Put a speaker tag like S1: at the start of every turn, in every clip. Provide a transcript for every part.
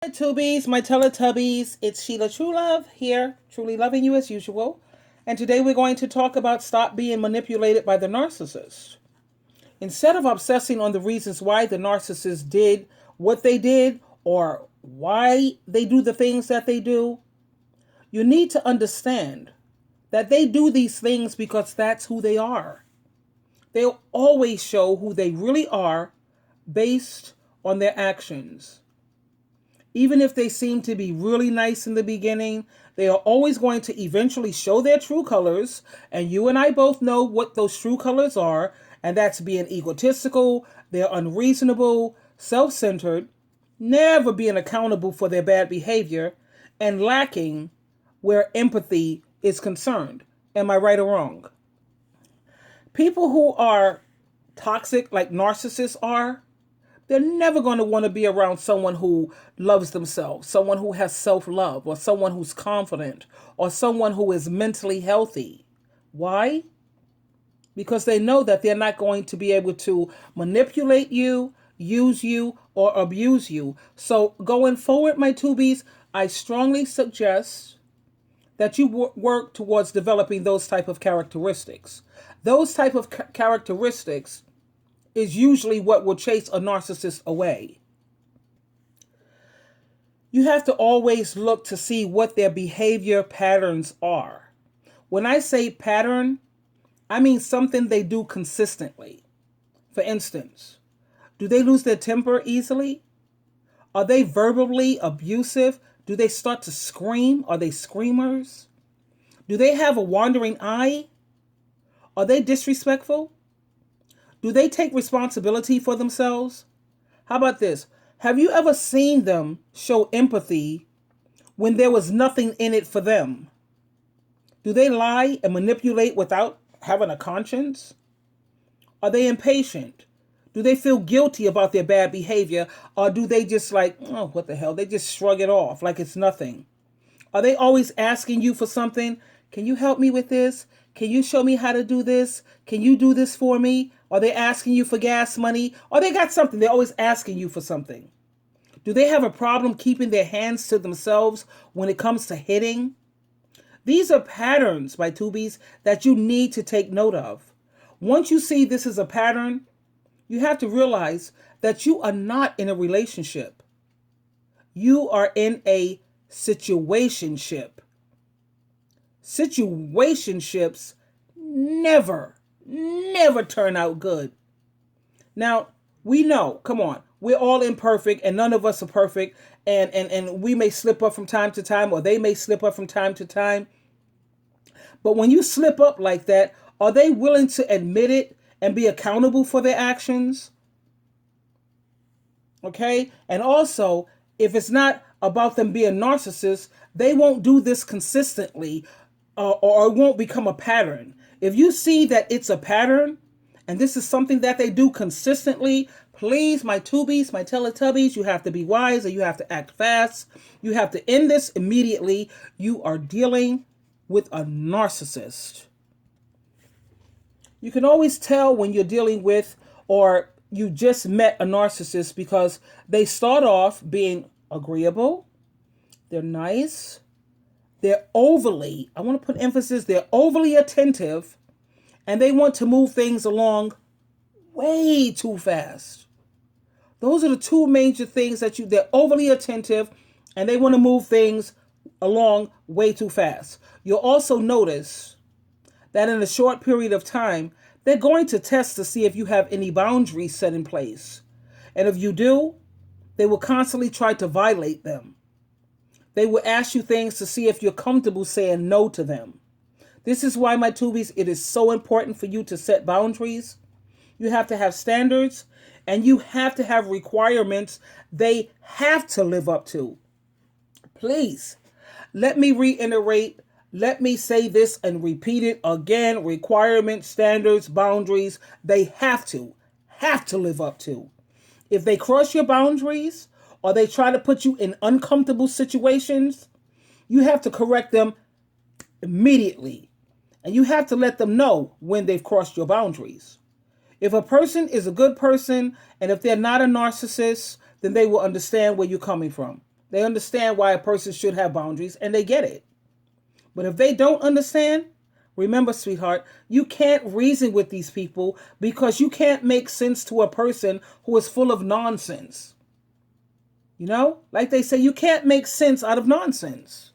S1: My Tubies, my Teletubbies, it's Sheila True Love here, truly loving you as usual. And today we're going to talk about stop being manipulated by the narcissist. Instead of obsessing on the reasons why the narcissist did what they did or why they do the things that they do, you need to understand that they do these things because that's who they are. They'll always show who they really are based on their actions. Even if they seem to be really nice in the beginning, they are always going to eventually show their true colors. And you and I both know what those true colors are. And that's being egotistical, they're unreasonable, self-centered, never being accountable for their bad behavior, and lacking where empathy is concerned. Am I right or wrong? People who are toxic, like narcissists are, they're never going to want to be around someone who loves themselves, someone who has self-love, or someone who's confident, or someone who is mentally healthy. Why? Because they know that they're not going to be able to manipulate you, use you, or abuse you. So going forward, my tubies, I strongly suggest that you work towards developing those type of characteristics. Those type of characteristics is usually what will chase a narcissist away. You have to always look to see what their behavior patterns are. When I say pattern, I mean something they do consistently. For instance, do they lose their temper easily? Are they verbally abusive? Do they start to scream? Are they screamers? Do they have a wandering eye? Are they disrespectful? Do they take responsibility for themselves? How about this? Have you ever seen them show empathy when there was nothing in it for them? Do they lie and manipulate without having a conscience? Are they impatient? Do they feel guilty about their bad behavior? Or do they just like, oh, what the hell? They just shrug it off like it's nothing. Are they always asking you for something? Can you help me with this? Can you show me how to do this? Can you do this for me? Are they asking you for gas money? Or they got something. They're always asking you for something. Do they have a problem keeping their hands to themselves when it comes to hitting? These are patterns, my tubies, that you need to take note of. Once you see this as a pattern, you have to realize that you are not in a relationship. You are in a situationship. Situationships never turn out good. Now, we know, come on, we're all imperfect and none of us are perfect. And we may slip up from time to time, or they may slip up from time to time. But when you slip up like that, are they willing to admit it and be accountable for their actions? Okay? And also, if it's not about them being narcissists, they won't do this consistently, or it won't become a pattern. If you see that it's a pattern, and this is something that they do consistently, please, my tubies, my teletubbies, you have to be wise and you have to act fast. You have to end this immediately. You are dealing with a narcissist. You can always tell when you're dealing with, or you just met a narcissist, because they start off being agreeable, they're nice, they're overly, I want to put emphasis, they're overly attentive, and they want to move things along way too fast. Those are the two major things that they're overly attentive and they want to move things along way too fast. You'll also notice that in a short period of time, they're going to test to see if you have any boundaries set in place. And if you do, they will constantly try to violate them. They will ask you things to see if you're comfortable saying no to them. This is why, my tubies, it is so important for you to set boundaries. You have to have standards, and you have to have requirements they have to live up to. Please, let me reiterate, let me say this and repeat it again. Requirements, standards, boundaries, they have to live up to. If they cross your boundaries, or they try to put you in uncomfortable situations, you have to correct them immediately. And you have to let them know when they've crossed your boundaries. If a person is a good person, and if they're not a narcissist, then they will understand where you're coming from. They understand why a person should have boundaries and they get it. But if they don't understand, remember, sweetheart, you can't reason with these people because you can't make sense to a person who is full of nonsense. You know, like they say, you can't make sense out of nonsense.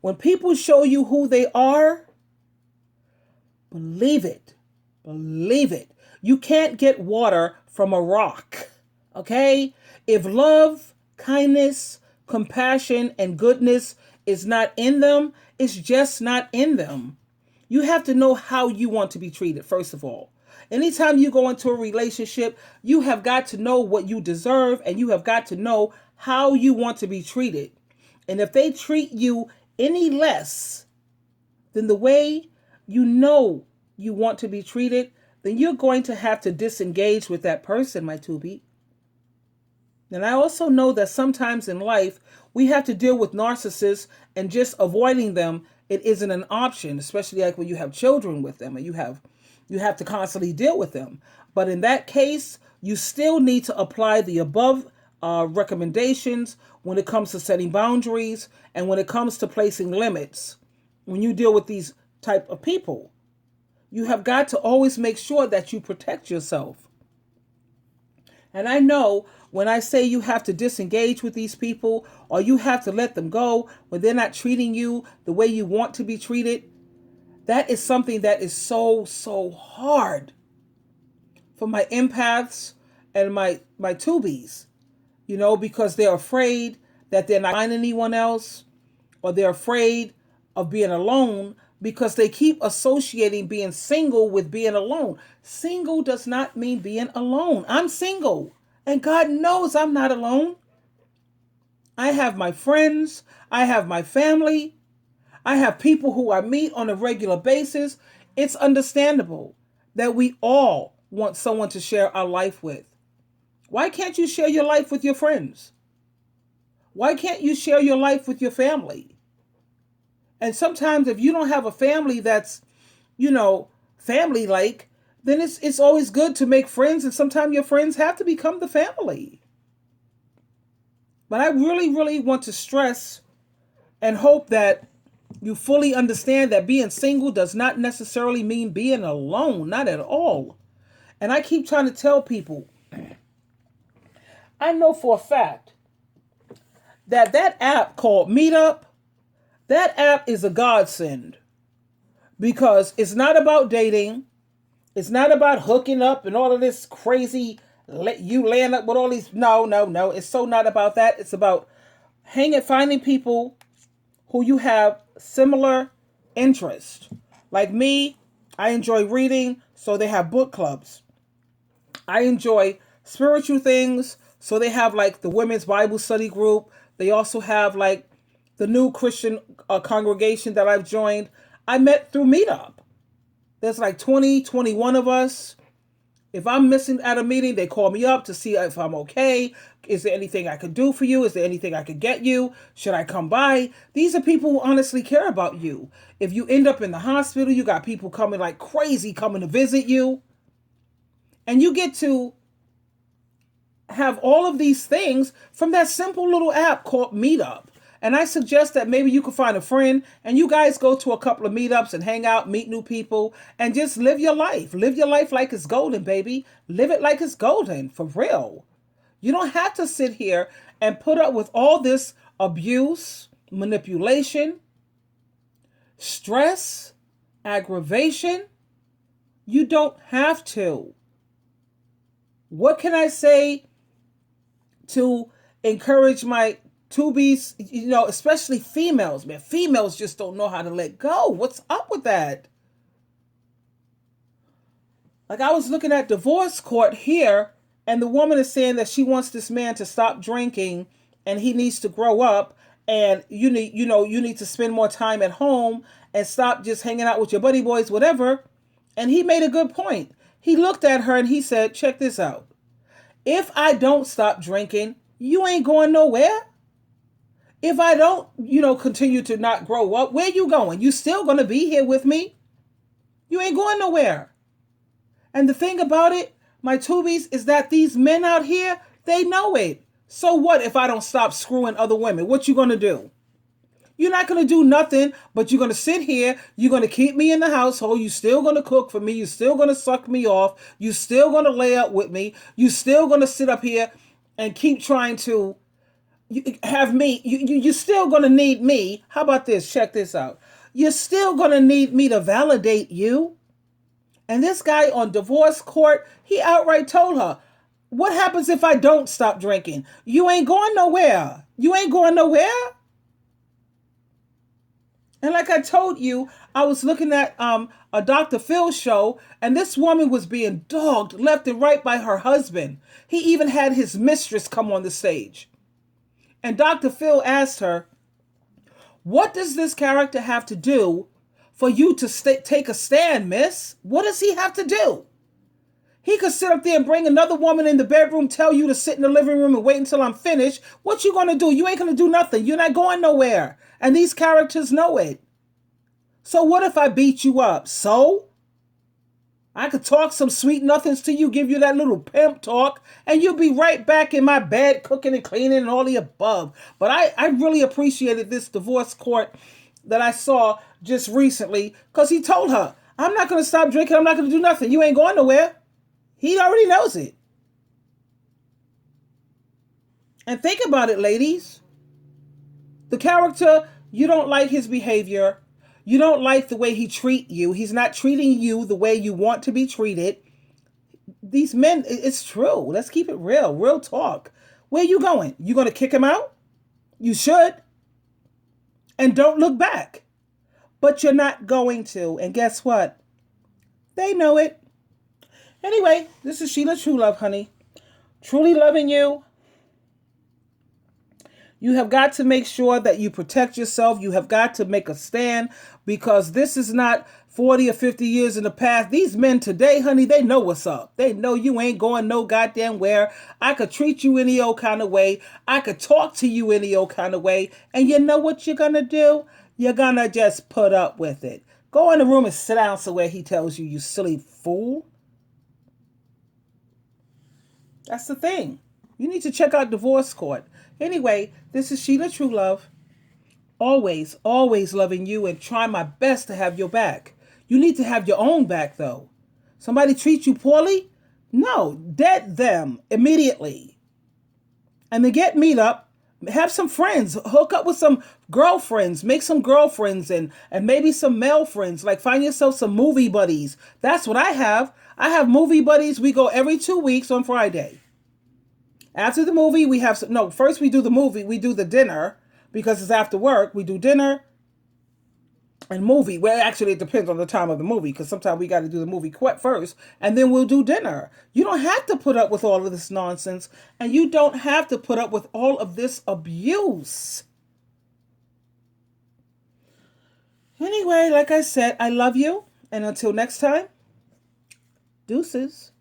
S1: When people show you who they are, believe it. Believe it. You can't get water from a rock. Okay? If love, kindness, compassion, and goodness is not in them, it's just not in them. You have to know how you want to be treated, first of all. Anytime you go into a relationship, you have got to know what you deserve and you have got to know how you want to be treated. And if they treat you any less than the way you know you want to be treated, then you're going to have to disengage with that person, my Tubi. And I also know that sometimes in life, we have to deal with narcissists, and just avoiding them, it isn't an option, especially like when you have children with them and you have to constantly deal with them. But in that case, you still need to apply the above recommendations when it comes to setting boundaries and when it comes to placing limits. When you deal with these type of people, you have got to always make sure that you protect yourself. And I know when I say you have to disengage with these people or you have to let them go when they're not treating you the way you want to be treated, that is something that is so, so hard for my empaths and my tubies, you know, because they're afraid that they're not finding anyone else, or they're afraid of being alone because they keep associating being single with being alone. Single does not mean being alone. I'm single, and God knows I'm not alone. I have my friends. I have my family. I have people who I meet on a regular basis. It's understandable that we all want someone to share our life with. Why can't you share your life with your friends? Why can't you share your life with your family? And sometimes if you don't have a family that's, you know, family-like, then it's always good to make friends, and sometimes your friends have to become the family. But I really, really want to stress and hope that you fully understand that being single does not necessarily mean being alone, not at all. And I keep trying to tell people, I know for a fact that that app called Meetup, that app is a godsend because it's not about dating. It's not about hooking up and all of this crazy, you laying up with all these. No. It's so not about that. It's about finding people who you have similar interests. Like me, I enjoy reading, so they have book clubs. I enjoy spiritual things, so they have like the women's Bible study group. They also have like the new Christian congregation that I've joined. I met through Meetup. There's like 21 of us. If I'm missing at a meeting, they call me up to see if I'm okay. Is there anything I could do for you? Is there anything I could get you? Should I come by? These are people who honestly care about you. If you end up in the hospital, you got people coming like crazy coming to visit you. And you get to have all of these things from that simple little app called Meetup. And I suggest that maybe you could find a friend and you guys go to a couple of meetups and hang out, meet new people, and just live your life. Live your life like it's golden, baby. Live it like it's golden, for real. You don't have to sit here and put up with all this abuse, manipulation, stress, aggravation. You don't have to. What can I say to encourage my tubies, you know, especially females, man. Females just don't know how to let go. What's up with that? Like I was looking at divorce court here, and the woman is saying that she wants this man to stop drinking and he needs to grow up, and you need to spend more time at home and stop just hanging out with your buddy boys, whatever. And he made a good point. He looked at her and he said, check this out. If I don't stop drinking, you ain't going nowhere. If I don't, continue to not grow up, where you going? You still going to be here with me? You ain't going nowhere. And the thing about it, my tubies, is that these men out here, they know it. So what if I don't stop screwing other women? What you gonna do? You're not going to do nothing, but you're going to sit here. You're going to keep me in the household. You're still going to cook for me. You're still going to suck me off. You're still going to lay up with me. You're still going to sit up here and keep trying to have me. You're still going to need me. How about this? Check this out. You're still going to need me to validate you. And this guy on divorce court, he outright told her, what happens if I don't stop drinking? You ain't going nowhere. You ain't going nowhere. And like I told you, I was looking at a Dr. Phil show, and this woman was being dogged left and right by her husband. He even had his mistress come on the stage. And Dr. Phil asked her, what does this character have to do for you to take a stand, miss? What does he have to do? He could sit up there and bring another woman in the bedroom, tell you to sit in the living room and wait until I'm finished. What you going to do? You ain't going to do nothing. You're not going nowhere. And these characters know it. So what if I beat you up? So? I could talk some sweet nothings to you, give you that little pimp talk, and you'll be right back in my bed cooking and cleaning and all the above. But I really appreciated this divorce court that I saw just recently because he told her, I'm not going to stop drinking. I'm not going to do nothing. You ain't going nowhere. He already knows it. And think about it, ladies. The character, you don't like his behavior. You don't like the way he treat you. He's not treating you the way you want to be treated. These men, it's true. Let's keep it real. Real talk. Where you going? You going to kick him out? You should. And don't look back. But you're not going to. And guess what? They know it. Anyway, this is Sheila True Love, honey. Truly loving you. You have got to make sure that you protect yourself. You have got to make a stand because this is not 40 or 50 years in the past. These men today, honey, they know what's up. They know you ain't going no goddamn where. I could treat you any old kind of way. I could talk to you any old kind of way. And you know what you're going to do? You're going to just put up with it. Go in the room and sit down somewhere he tells you, you silly fool. That's the thing. You need to check out Divorce Court. Anyway, this is Sheila True Love. Always, always loving you and trying my best to have your back. You need to have your own back, though. Somebody treats you poorly? No, dead them immediately. And then get meet up, have some friends, hook up with some girlfriends, make some girlfriends and maybe some male friends. Like find yourself some movie buddies. That's what I have. I have movie buddies. We go every 2 weeks on Friday. After the movie, we have first we do the movie, we do the dinner because it's after work. We do dinner and movie. Well, actually, it depends on the time of the movie because sometimes we got to do the movie first and then we'll do dinner. You don't have to put up with all of this nonsense and you don't have to put up with all of this abuse. Anyway, like I said, I love you. And until next time, deuces.